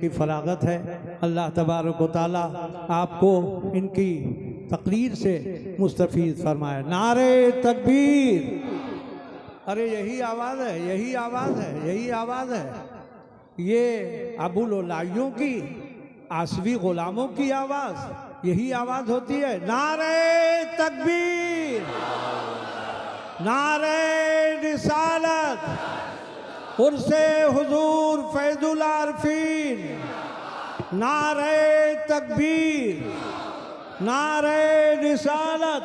की फरागत है। अल्लाह तबारक व तआला आपको इनकी तकरीर से मुस्तफ़ीद फरमाए। नारे तकबीर। अरे यही आवाज़ है, यही आवाज़ है, यही आवाज़ है। ये अबुल-ओलाइयों की, आसवी गुलामों की आवाज़, यही आवाज़ होती है। नारे तकबीर, नारे रिसालत, उर्से हुजूर फैजुल आरफीन। नारे तकबीर, नारे रिसालत।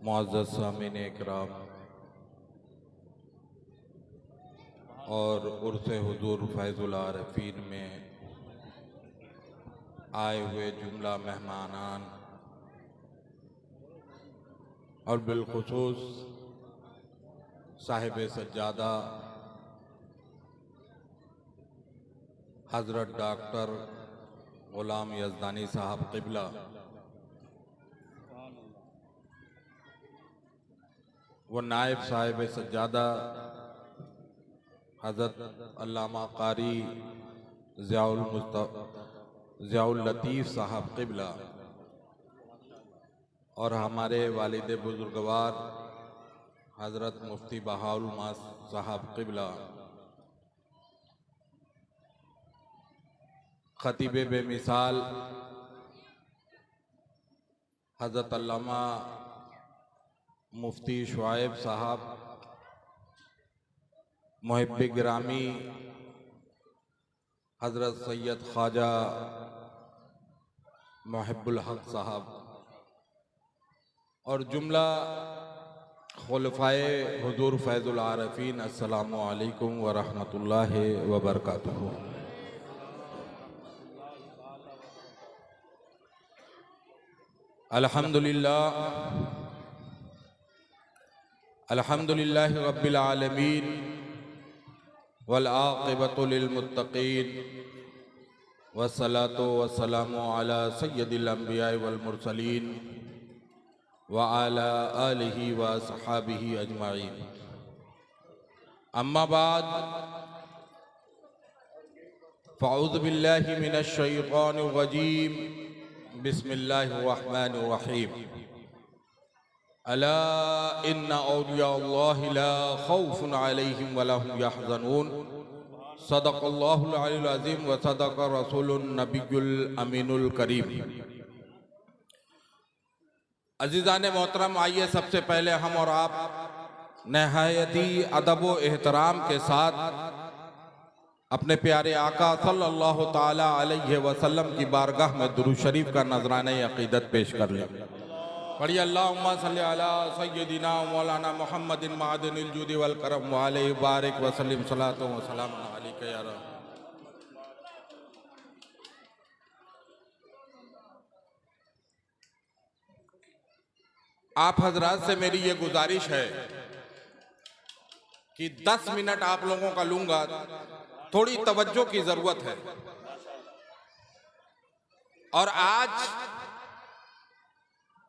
मुअज़्ज़ज़ सामीन इकराम और उर्से हुजूर फैजुल आरफीन में आए हुए जुमला मेहमानान और बिलखुसूस साहिब सज्जादा हज़रत डॉक्टर ग़ुलाम यज़दानी साहब क़िबला, वो नायब साहिब सज्जादा हज़रत अल्लामा कारी ज़ियाउल लतीफ़ साहब क़िबला और हमारे वालिद बुजुर्गवार हज़रत मुफ्ती बहाउल मास साहब क़िबला, ख़तीब बेमिसाल हज़रत अल्लामा मुफ्ती शुआइब साहब, मुहिब्बे गिरामी हज़रत सैयद ख्वाजा मुहिब्बुल हक साहब और जुमला खुलफाए हुजूर फैजुल आरफीन, अस्सलामु अलैकुम व रहमतुल्लाहि व बरकातुहू। अल्हम्दुलिल्लाह, अल्हम्दुलिल्लाहि रब्बिल आलमीन वल आक़िबतु लिल मुत्तक़ीन वस्सलातु वस्सलामु अला सय्यदिल अंबिया वल मुरसलीन व अला आलिहि व अस्हाबिहि अजमाइन। अम्मा बाद, फ़अऊज़ु बिल्लाहि मिनश शैतानिर रजीम, बिस्मिल्लाहिर रहमानिर रहीम। अला इन्ना औलिया अल्लाहि ला खौफुन अलैहिम व ला हुम यहज़नून। सदक़ल्लाहुल अलीयुल अज़ीम व सदक़ रसूलुन नबियुल अमीनुल करीम। अज़ीज़ाने मोहतरम, आइए सबसे पहले हम और आप नहायती अदब व एहतराम के साथ अपने प्यारे आका सल्लल्लाहु ताला अलैहि वसल्लम की बारगाह में दुरूद शरीफ का नजराने अक़ीदत पेश कर लें। पढ़िए अल्लाहुम्मा सल्ली अला सय्यदिना मौलाना मुहम्मदिन मादिनिल जुदी वल करम व अलैहि बारिक व सल्लिम सलातो व सलाम अलैका या रब। आप हजरात से मेरी ये गुजारिश है कि 10 मिनट आप लोगों का लूंगा, थोड़ी तवज्जो की जरूरत है। और आज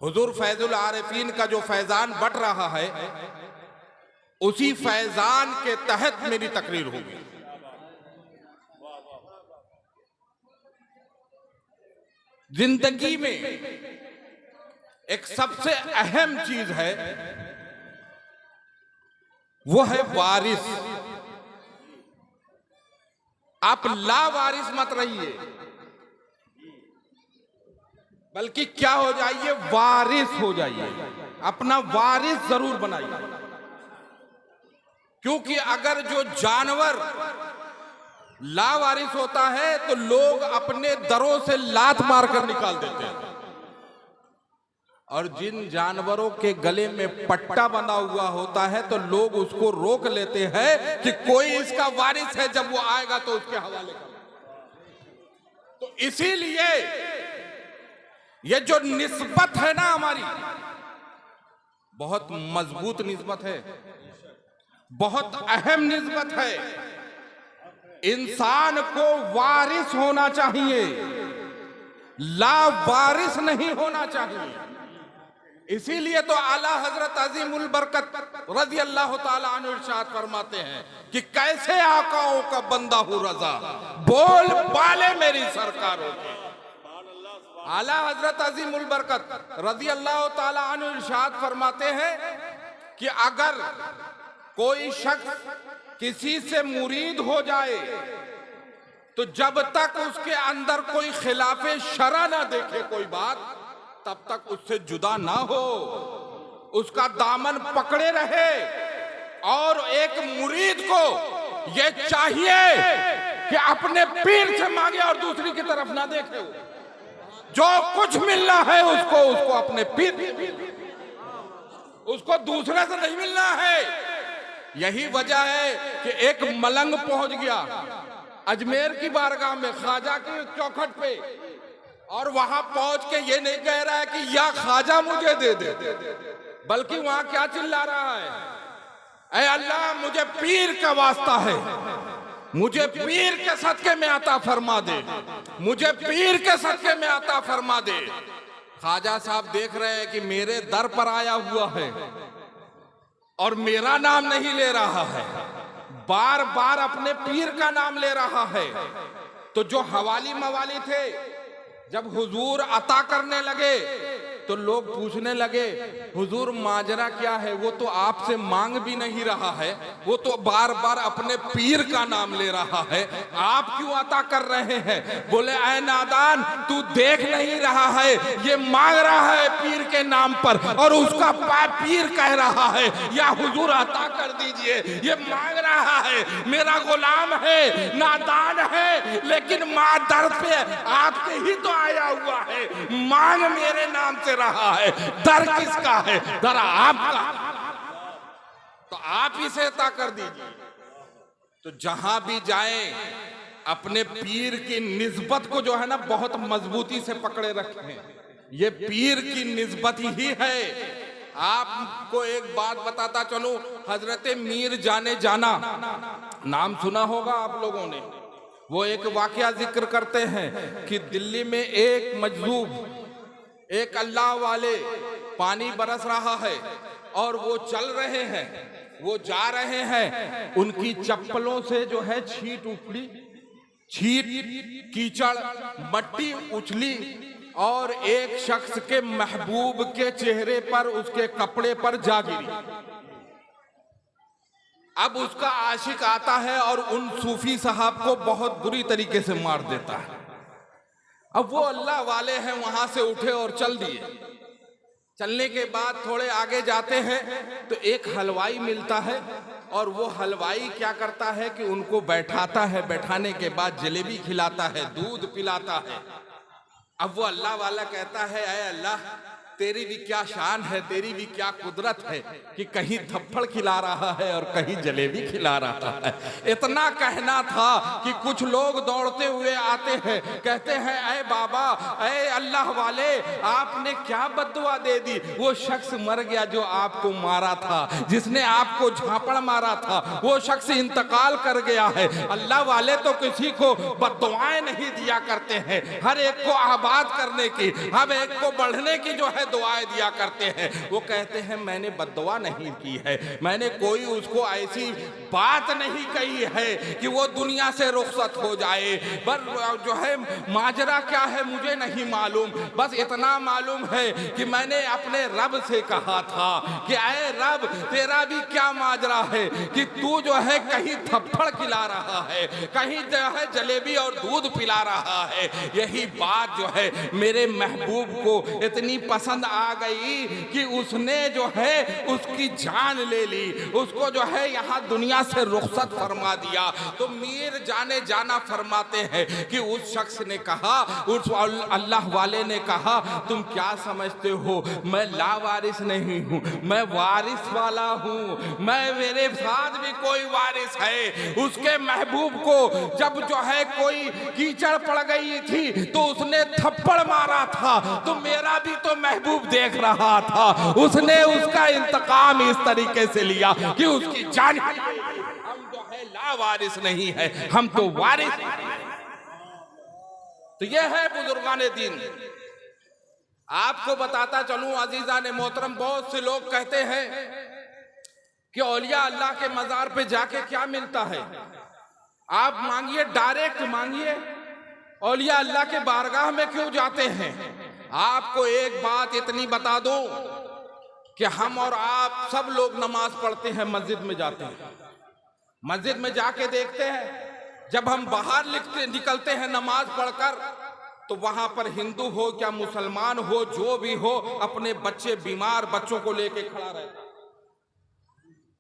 हुजूर फैजुल आरिफीन का जो फैजान बट रहा है, उसी फैजान के तहत मेरी तकरीर होगी। जिंदगी में एक सबसे अहम चीज है, वो है वारिस। आप लावारिस मत रहिए, बल्कि क्या हो जाइए, वारिस हो जाइए। अपना वारिस जरूर बनाइए, क्योंकि अगर जो जानवर लावारिस होता है तो लोग अपने दरों से लात मारकर निकाल देते हैं, और जिन जानवरों के गले में पट्टा बंधा हुआ होता है तो लोग उसको रोक लेते हैं कि कोई इसका वारिस है, जब वो आएगा तो उसके हवाले कर। तो इसीलिए ये जो निस्बत है ना हमारी, बहुत मजबूत निस्बत है, बहुत अहम निस्बत है। इंसान को वारिस होना चाहिए, लावारिस नहीं होना चाहिए। इसीलिए तो आला हजरत अजीमुल बरकत रज़ी अल्लाह ताला अन्हु इरशाद फरमाते हैं कि कैसे आकाओं का बंदा हूँ रजा, बोल बाले मेरी सरकारों के। आला हजरत अजीमुल बरकत रज़ी अल्लाह ताला अन्हु इरशाद फरमाते हैं कि अगर कोई शख्स किसी से मुरीद हो जाए तो जब तक उसके अंदर कोई खिलाफे शरा ना देखे कोई बात, तब तक उससे जुदा ना हो, उसका दामन पकड़े रहे। और एक मुरीद को ये चाहिए कि अपने पीर से मांगे और दूसरी की तरफ ना देखे। जो कुछ मिलना है उसको अपने पीर, उसको दूसरे से नहीं मिलना है। यही वजह है कि एक मलंग पहुंच गया अजमेर की बारगाह में ख्वाजा की चौखट पे, और वहां पहुंच के ये नहीं कह रहा है कि या ख्वाजा मुझे दे दे, बल्कि वहां क्या चिल्ला रहा है, ऐ अल्लाह मुझे पीर का वास्ता है, मुझे पीर के सदके में अता फरमा दे, मुझे पीर के सदके में अता फरमा दे। ख्वाजा साहब देख रहे हैं कि मेरे दर पर आया हुआ है और मेरा नाम नहीं ले रहा है, बार बार अपने पीर का नाम ले रहा है। तो जो हवाली मवाली थे जब हुजूर अता करने लगे तो लोग पूछने लगे हुजूर माजरा क्या है, वो तो आपसे मांग भी नहीं रहा है, वो तो बार बार अपने पीर का नाम ले रहा है, आप क्यों अता कर रहे हैं? बोले ऐ नादान, तू देख नहीं रहा है, ये मांग रहा है पीर के नाम पर और उसका पीर कह रहा है या हुजूर अता कर दीजिए। ये मांग रहा है, मेरा गुलाम है, नादान है, लेकिन माँ दर पे आपके ही तो आया हुआ है, मांग मेरे नाम से रहा है, दर किसका है? दर आपका, तो आप इसे अता कर दीजिए। तो जहां भी जाएं अपने पीर की निस्बत को जो है ना बहुत मजबूती से पकड़े रखें। ये पीर की निस्बत ही है। आपको एक बात बताता चलूं, हजरत मीर जाने जाना नाम सुना होगा आप लोगों ने। वो एक वाकया जिक्र करते हैं कि दिल्ली में एक मजलूब, एक अल्लाह वाले, पानी बरस रहा है और वो चल रहे हैं, वो जा रहे हैं, उनकी चप्पलों से जो है छींट उछली, छींट कीचड़ मट्टी उछली और एक शख्स के महबूब के चेहरे पर, उसके कपड़े पर जा गिरी। अब उसका आशिक आता है और उन सूफी साहब को बहुत बुरी तरीके से मार देता है। अब वो अल्लाह वाले हैं, वहां से उठे और चल दिए। चलने के बाद थोड़े आगे जाते हैं तो एक हलवाई मिलता है और वो हलवाई क्या करता है कि उनको बैठाता है, बैठाने के बाद जलेबी खिलाता है, दूध पिलाता है। अब वो अल्लाह वाला कहता है ऐ अल्लाह, तेरी भी क्या शान है, तेरी भी क्या कुदरत है कि कहीं थप्पड़ खिला रहा है और कहीं जलेबी खिला रहा है। इतना कहना था कि कुछ लोग दौड़ते हुए आते हैं, कहते हैं ऐ बाबा, ऐ अल्लाह वाले, आपने क्या बद्दुआ दे दी? वो शख्स मर गया जो आपको मारा था, जिसने आपको झापड़ मारा था, वो शख्स इंतकाल कर गया है। अल्लाह वाले तो किसी को बद्दुआएं नहीं दिया करते हैं, हर एक को आबाद करने की, हर एक को बढ़ने की जो है दुआएं दिया करते हैं। वो कहते हैं मैंने बद्दुआ नहीं की है, मैंने कोई उसको ऐसी बात नहीं कही है कि वो दुनिया से रुखसत हो जाए। पर जो है माजरा क्या है मुझे नहीं मालूम, बस इतना मालूम है कि मैंने अपने रब से कहा था कि ऐ रब, तेरा भी क्या माजरा है कि तू जो है कहीं थप्पड़ खिला रहा है, कहीं जो है जलेबी और दूध पिला रहा है। यही बात जो है मेरे महबूब को इतनी पसंद आ गई कि उसने जो है उसकी जान ले ली, उसको जो है यहाँ दुनिया से रुखसत फरमा दिया। तो मीर जाने जाना फरमाते हैं कि उस शख्स ने कहा, उस अल्लाह वाले ने कहा, तुम क्या समझते हो, मैं लावारिस नहीं हूँ, मैं वारिस वाला हूँ, मैं, मेरे साथ भी कोई वारिस है। उसके महबूब को जब जो है कोई कीचड़ पड़ गई थी तो उसने थप्पड़ मारा था, तो मेरा भी तो महबूब देख रहा था, उसने उसका इंतकाम इस तरीके से लिया कि उसकी जान, हम जो है लावारिस नहीं है, हम तो वारिस। तो यह है बुजुर्गान दीन। आपको बताता चलूं अजीजा ने मोहतरम, बहुत से लोग कहते हैं कि औलिया अल्लाह के मजार पे जाके क्या मिलता है। आप मांगिए, डायरेक्ट मांगिए, औलिया अल्लाह के बारगाह में क्यों जाते हैं। आपको एक बात इतनी बता दूं कि हम और आप सब लोग नमाज पढ़ते हैं, मस्जिद में जाते हैं, मस्जिद में जाके देखते हैं, जब हम बाहर निकलते हैं नमाज पढ़कर, तो वहां पर हिंदू हो क्या मुसलमान हो, जो भी हो, अपने बच्चे, बीमार बच्चों को लेके खड़ा रहता है,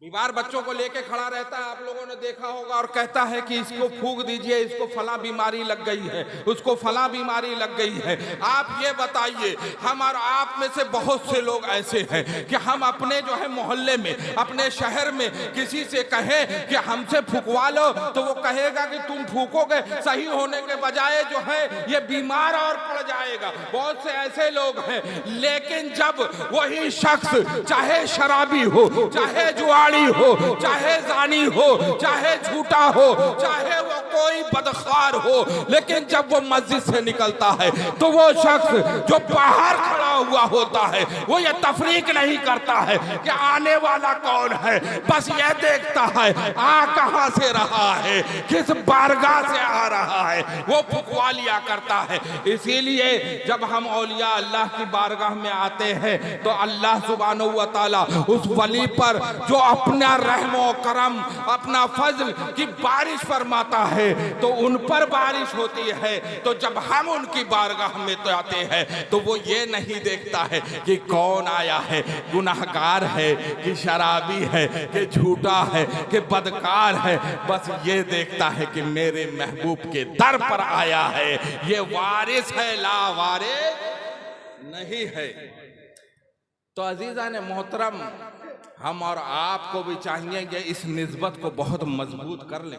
बीमार बच्चों को लेके खड़ा रहता है, आप लोगों ने देखा होगा, और कहता है कि इसको फूंक दीजिए, इसको फला बीमारी लग गई है, उसको फला बीमारी लग गई है। आप ये बताइए, हम और आप में से बहुत से लोग ऐसे हैं कि हम अपने जो है मोहल्ले में, अपने शहर में किसी से कहें कि हमसे फूंकवा लो, तो वो कहेगा कि तुम फूंकोगे, सही होने के बजाय जो है ये बीमार और पड़ जाएगा। बहुत से ऐसे लोग हैं। लेकिन जब वही शख्स चाहे शराबी हो, चाहे जुआड़ी हो, चाहे जानी हो, चाहे झूठा हो, चाहे वो कोई बदखार हो, लेकिन जब वो मस्जिद से निकलता है तो वो शख्स जो बाहर खड़ा हुआ होता है वो ये तफरीक नहीं करता है कि आने वाला कौन है, बस ये देखता है आ कहां से रहा है, किस बारगाह से आ रहा है, वो फुकवा लिया करता है। इसीलिए जब हम औलिया अल्लाह की बारगाह में आते हैं तो अल्लाह सुब्हानहू व तआला उस वली पर जो अपना रहमो करम, अपना फजल की बारिश फरमाता है, तो उन पर बारिश होती है। तो जब हम उनकी बारगाह में तो आते हैं तो वो ये नहीं देखता है कि कौन आया है, गुनाहगार है कि शराबी है कि झूठा है कि बदकार है, बस ये देखता है कि मेरे महबूब के दर पर आया है, ये वारिस है, लावारिस नहीं है। तो अजीजा ने मोहतरम, हम और आपको भी चाहिए कि इस निस्बत को बहुत मजबूत कर लें।